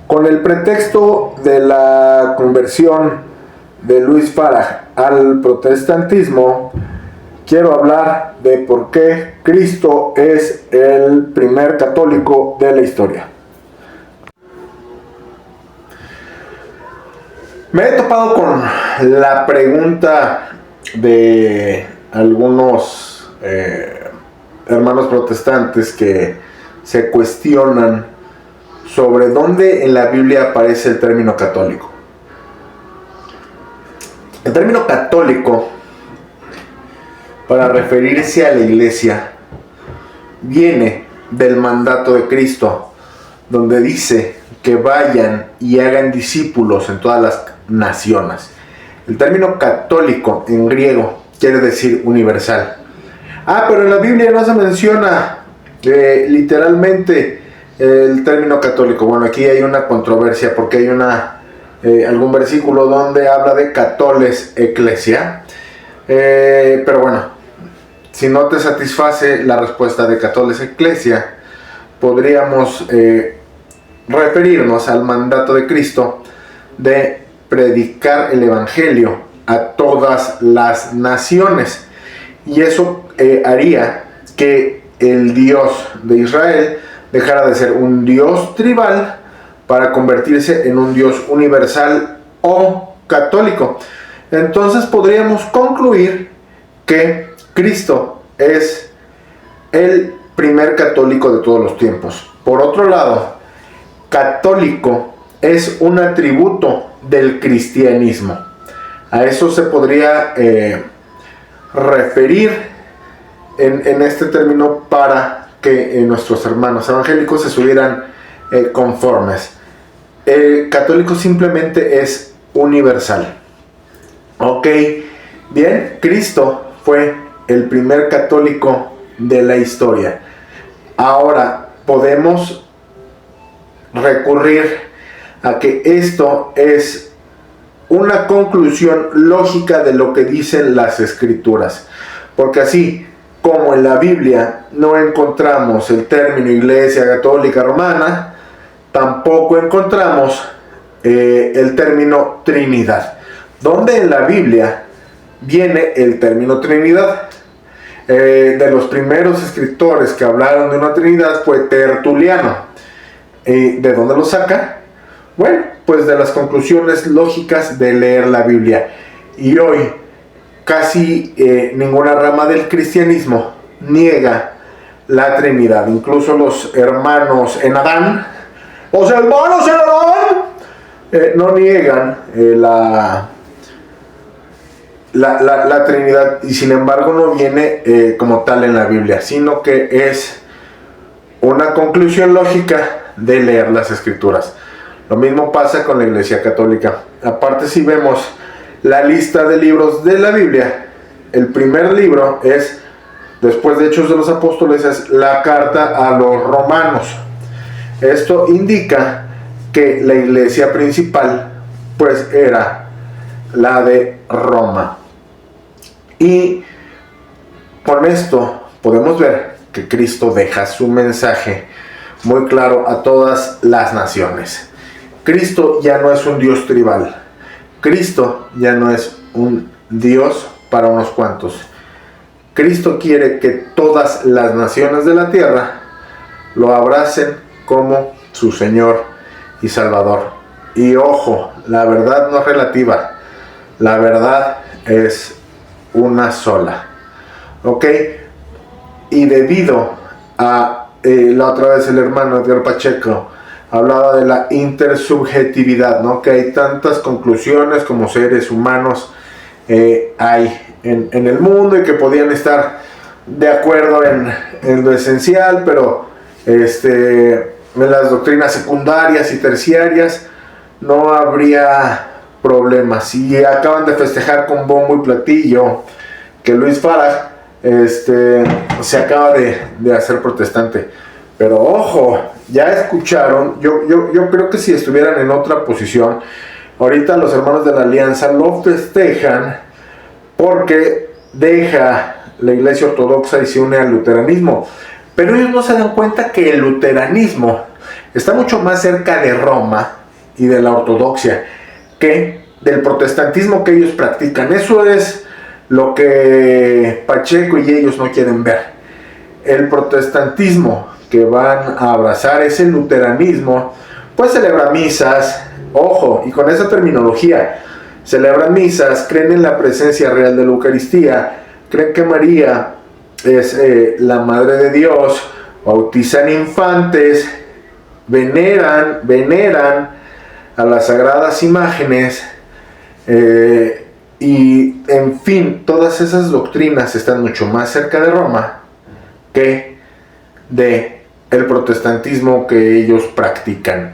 Con el pretexto de la conversión de Luis Farag al protestantismo, quiero hablar de por qué Cristo es el primer católico de la historia. Me he topado con la pregunta de algunos hermanos protestantes que se cuestionan sobre dónde en la Biblia aparece el término católico. El término católico, para referirse a la iglesia, viene del mandato de Cristo, donde dice que vayan y hagan discípulos en todas las naciones. El término católico en griego quiere decir universal. Pero en la Biblia no se menciona literalmente el término católico. Bueno, aquí hay una controversia porque hay algún versículo donde habla de catoles eclesia, pero bueno, si no te satisface la respuesta de catoles eclesia, podríamos referirnos al mandato de Cristo de predicar el evangelio a todas las naciones, y eso haría que el Dios de Israel dejara de ser un Dios tribal para convertirse en un Dios universal o católico. Entonces podríamos concluir que Cristo es el primer católico de todos los tiempos. Por otro lado, católico es un atributo del cristianismo. A eso se podría referir en este término para que nuestros hermanos evangélicos se subieran conformes. El católico simplemente es universal. Ok, bien, Cristo fue el primer católico de la historia. Ahora podemos recurrir a que esto es una conclusión lógica de lo que dicen las escrituras, porque así como en la Biblia no encontramos el término Iglesia Católica Romana, tampoco encontramos el término Trinidad. ¿Dónde en la Biblia viene el término Trinidad? De los primeros escritores que hablaron de una Trinidad fue Tertuliano. ¿De dónde lo saca? Bueno, pues de las conclusiones lógicas de leer la Biblia. Y hoy casi ninguna rama del cristianismo niega la Trinidad. Incluso los hermanos en Adán, no niegan la Trinidad, y sin embargo no viene como tal en la Biblia, sino que es una conclusión lógica de leer las escrituras. Lo mismo pasa con la Iglesia Católica. Aparte, si vemos la lista de libros de la Biblia, el primer libro es, después de Hechos de los Apóstoles, es la carta a los romanos. Esto indica que la iglesia principal pues era la de Roma. Y con esto podemos ver que Cristo deja su mensaje muy claro a todas las naciones. Cristo ya no es un Dios tribal. Cristo ya no es un Dios para unos cuantos. Cristo quiere que todas las naciones de la tierra lo abracen como su Señor y Salvador. Y ojo, la verdad no es relativa. La verdad es una sola. ¿Ok? Y debido a la otra vez el hermano Edgar Pacheco hablaba de la intersubjetividad, ¿no? Que hay tantas conclusiones como seres humanos hay en el mundo, y que podían estar de acuerdo en lo esencial, pero en las doctrinas secundarias y terciarias no habría problemas. Y acaban de festejar con bombo y platillo que Luis Farag se acaba de hacer protestante. Pero ojo, ya escucharon, yo creo que si estuvieran en otra posición, ahorita los hermanos de la Alianza lo festejan porque deja la iglesia ortodoxa y se une al luteranismo. Pero ellos no se dan cuenta que el luteranismo está mucho más cerca de Roma y de la ortodoxia que del protestantismo que ellos practican. Eso es lo que Pacheco y ellos no quieren ver. El protestantismo que van a abrazar es el luteranismo, pues celebra misas, ojo, y con esa terminología, celebran misas, creen en la presencia real de la Eucaristía, creen que María es la Madre de Dios, bautizan infantes, veneran a las sagradas imágenes, y en fin, todas esas doctrinas están mucho más cerca de Roma que de el protestantismo que ellos practican.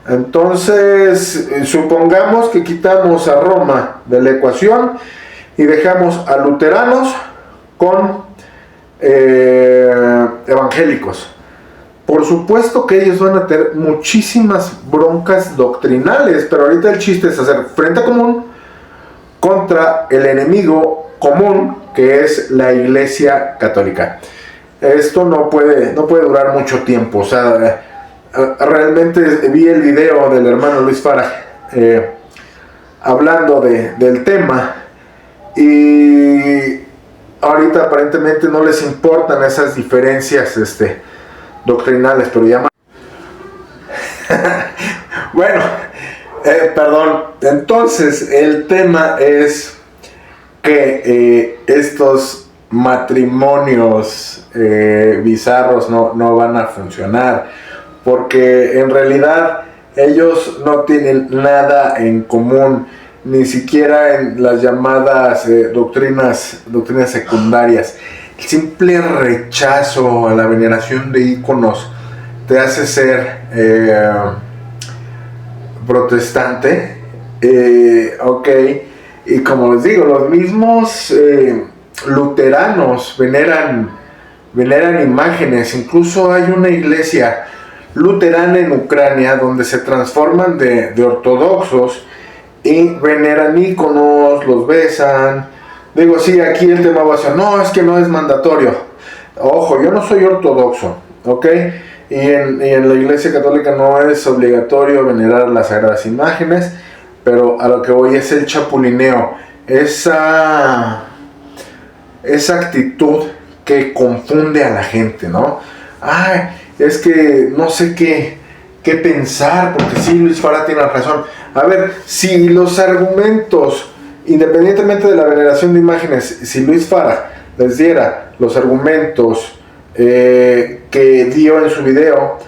Entonces, supongamos que quitamos a Roma de la ecuación y dejamos a luteranos con evangélicos. Por supuesto que ellos van a tener muchísimas broncas doctrinales, pero ahorita el chiste es hacer frente común contra el enemigo común, que es la Iglesia Católica. Esto no puede durar mucho tiempo. O sea, realmente vi el video del hermano Luis Farag hablando del tema, y ahorita aparentemente no les importan esas diferencias doctrinales, pero ya bueno, perdón. Entonces el tema es que estos matrimonios bizarros no van a funcionar, porque en realidad ellos no tienen nada en común, ni siquiera en las llamadas doctrinas secundarias. El simple rechazo a la veneración de íconos te hace ser protestante, ok. Y como les digo, los mismos luteranos veneran imágenes. Incluso hay una iglesia luterana en Ucrania donde se transforman de ortodoxos y veneran íconos, los besan. Digo, sí, aquí el tema va a ser, no, es que no es mandatorio. Ojo, yo no soy ortodoxo, ok. Y en la Iglesia Católica no es obligatorio venerar las sagradas imágenes, pero a lo que voy es el chapulineo, esa actitud que confunde a la gente, ¿no? Ay, es que no sé qué pensar, porque sí, Luis Farag tiene razón. A ver, si los argumentos, independientemente de la veneración de imágenes, si Luis Farag les diera los argumentos que dio en su video,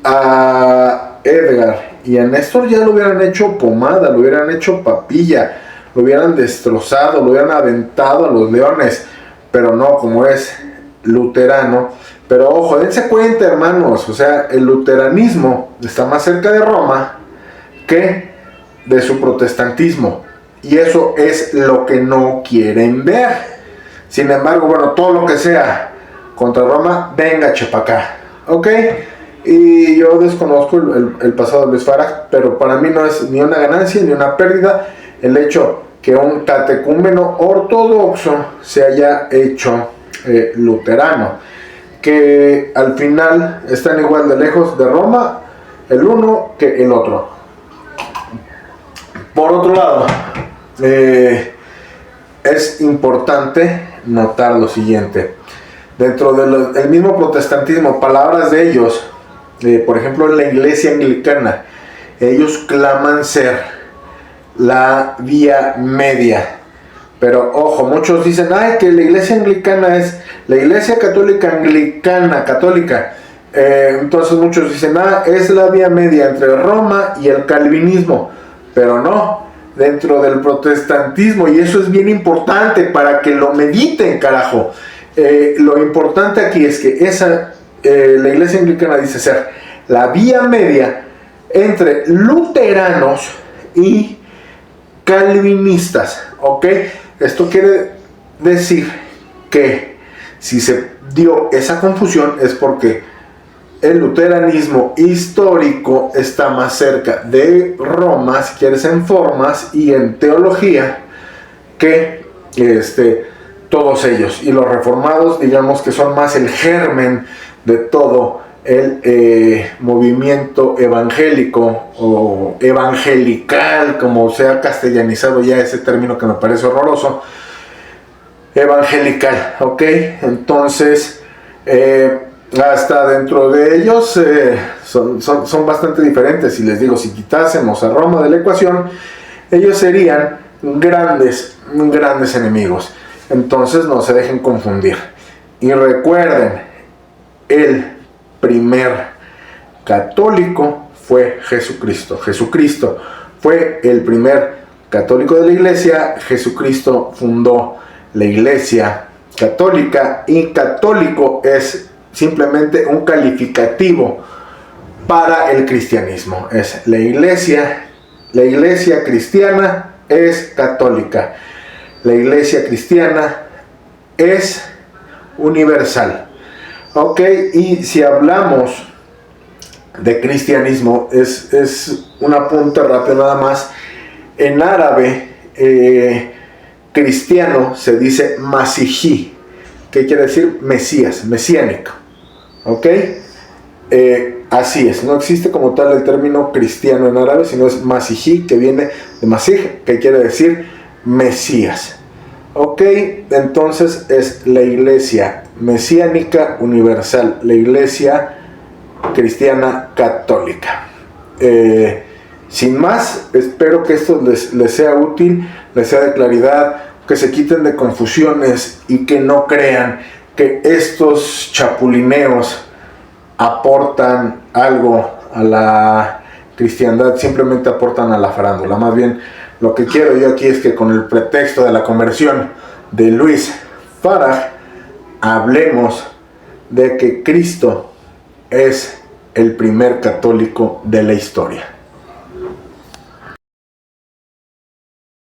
a Edgar y a Néstor ya lo hubieran hecho pomada, lo hubieran hecho papilla, lo hubieran destrozado, lo hubieran aventado a los leones, pero no, como es luterano. Pero ojo, dense cuenta, hermanos, o sea, el luteranismo está más cerca de Roma que de su protestantismo, y eso es lo que no quieren ver. Sin embargo, bueno, todo lo que sea contra Roma, venga chepacá, ok. Y yo desconozco el pasado de Luis Farag, pero para mí no es ni una ganancia ni una pérdida el hecho que un catecúmeno ortodoxo se haya hecho luterano, que al final están igual de lejos de Roma el uno que el otro. Por otro lado, es importante notar lo siguiente: dentro del mismo protestantismo, palabras de ellos, por ejemplo en la iglesia anglicana, ellos claman ser la vía media. Pero ojo, muchos dicen, ay, que la iglesia anglicana es la iglesia católica. Entonces muchos dicen, es la vía media entre Roma y el calvinismo. Pero no, dentro del protestantismo, y eso es bien importante para que lo mediten, carajo. Lo importante aquí es que la iglesia anglicana dice ser la vía media entre luteranos y calvinistas, ¿ok? Esto quiere decir que si se dio esa confusión es porque el luteranismo histórico está más cerca de Roma, si quieres, en formas y en teología, que todos ellos. Y los reformados, digamos que son más el germen de todo el movimiento evangélico o evangelical, como se ha castellanizado ya ese término que me parece horroroso, evangelical, ¿ok? Entonces, hasta dentro de ellos son bastante diferentes. Y les digo, si quitásemos a Roma de la ecuación, ellos serían grandes enemigos. Entonces no se dejen confundir. Y recuerden, el primer católico fue Jesucristo. Jesucristo fue el primer católico de la iglesia. Jesucristo fundó la iglesia católica, y católico es simplemente un calificativo para el cristianismo. Es la iglesia cristiana es católica. La iglesia cristiana es universal. Ok, y si hablamos de cristianismo, es un apunte rápido nada más. En árabe, cristiano se dice Masihí, que quiere decir Mesías, mesiánico. Ok, así es, no existe como tal el término cristiano en árabe, sino es Masihí, que viene de Masih, que quiere decir Mesías. Ok, entonces es la iglesia mesiánica universal, la iglesia cristiana católica. Sin más, espero que esto les sea útil, les sea de claridad, que se quiten de confusiones y que no crean que estos chapulineos aportan algo a la cristiandad, simplemente aportan a la farándula. Más bien, lo que quiero yo aquí es que con el pretexto de la conversión de Luis Faraj, hablemos de que Cristo es el primer católico de la historia.